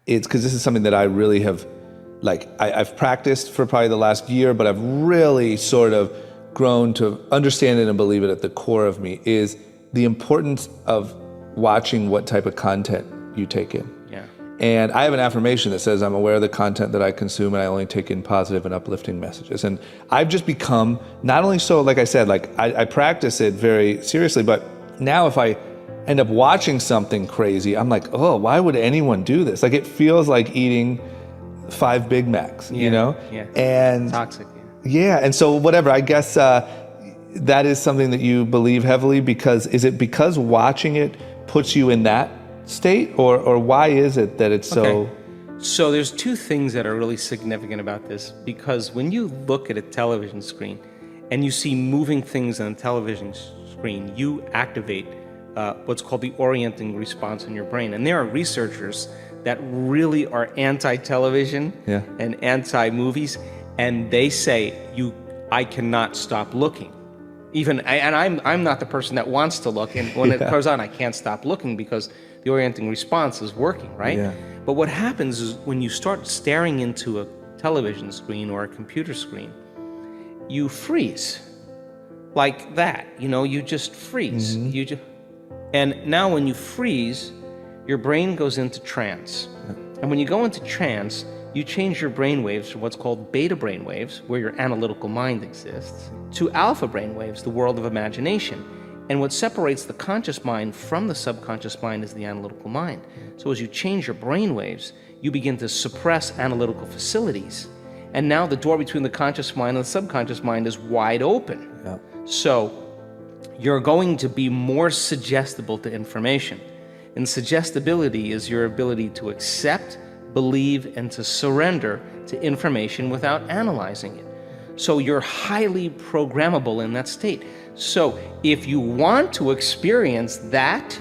it's because this is something that I really have, I've practiced for probably the last year, but I've really sort of grown to understand it and believe it at the core of me, is the importance of watching what type of content you take in. Yeah. And I have an affirmation that says I'm aware of the content that I consume and I only take in positive and uplifting messages. And I've just become, not only so, like I said, I practice it very seriously, but now if I end up watching something crazy, I'm like, oh, why would anyone do this? Like, it feels like eating 5 Big Macs, you know? Yeah. And Toxic. yeah, and so whatever, I guess that is something that you believe heavily because, is it because watching it puts you in that state, or why is it that it's so? Okay. So there's 2 things that are really significant about this, because when you look at a television screen and you see moving things on a television screen, you activate what's called the orienting response in your brain. And there are researchers that really are anti-television and anti-movies, and they say, I cannot stop looking. I'm not the person that wants to look, and when it goes on, I can't stop looking because the orienting response is working, right? Yeah. But what happens is when you start staring into a television screen or a computer screen, you freeze like that. You just freeze. Mm-hmm. And now when you freeze, your brain goes into trance. And when you go into trance, you change your brain waves from what's called beta brain waves, where your analytical mind exists, to alpha brain waves, the world of imagination. And what separates the conscious mind from the subconscious mind is the analytical mind. So as you change your brain waves, you begin to suppress analytical facilities. And now the door between the conscious mind and the subconscious mind is wide open. Yeah. So you're going to be more suggestible to information. And suggestibility is your ability to accept, believe, and to surrender to information without analyzing it. So you're highly programmable in that state. So if you want to experience that,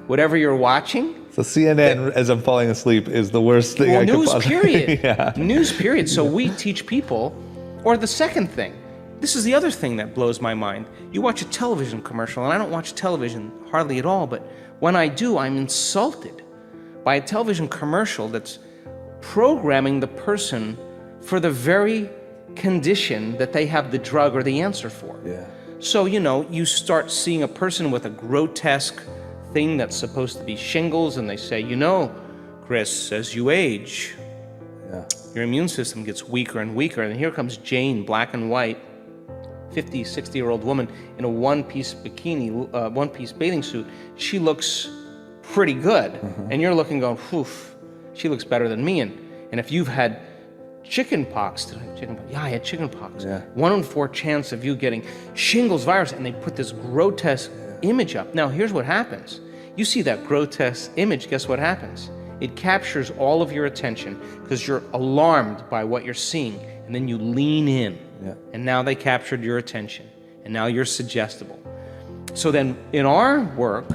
whatever you're watching. So CNN, as I'm falling asleep, is the worst thing I could possibly. News period. So we teach people, or the second thing, this is the other thing that blows my mind. You watch a television commercial, and I don't watch television hardly at all, but when I do, I'm insulted by a television commercial that's programming the person for the very condition that they have the drug or the answer for. Yeah. So, you start seeing a person with a grotesque thing that's supposed to be shingles, and they say, Chris, as you age, your immune system gets weaker and weaker. And here comes Jane, black and white, 50, 60-year-old woman in a one-piece bikini, one-piece bathing suit. She looks pretty good. Mm-hmm. And you're looking going, oof, she looks better than me. And if you've had chickenpox, I had chickenpox. Yeah. 1 in 4 chance of you getting shingles virus, and they put this grotesque image up. Now, here's what happens. You see that grotesque image, guess what happens? It captures all of your attention because you're alarmed by what you're seeing, and then you lean in. Yeah. And now they captured your attention, and now you're suggestible. So then in our work,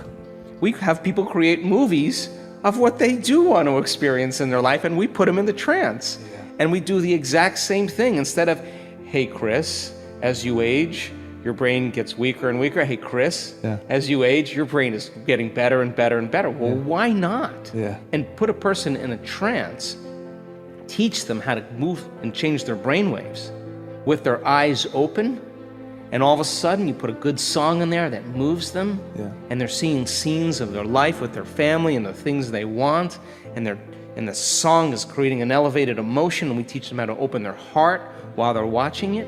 we have people create movies of what they do want to experience in their life, and we put them in the trance. Yeah. And we do the exact same thing. Instead of, hey, Chris, as you age, your brain gets weaker and weaker. Hey, Chris, as you age, your brain is getting better and better and better. Well, why not? Yeah. And put a person in a trance, teach them how to move and change their brain waves with their eyes open, and all of a sudden you put a good song in there that moves them, and they're seeing scenes of their life with their family and the things they want, and the song is creating an elevated emotion, and we teach them how to open their heart while they're watching it.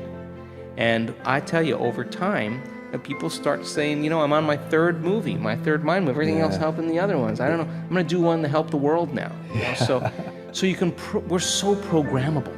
And I tell you, over time, people start saying, I'm on my 3rd movie, my 3rd mind movie, everything else helping the other ones. I don't know, I'm going to do one to help the world now. So you can, we're so programmable.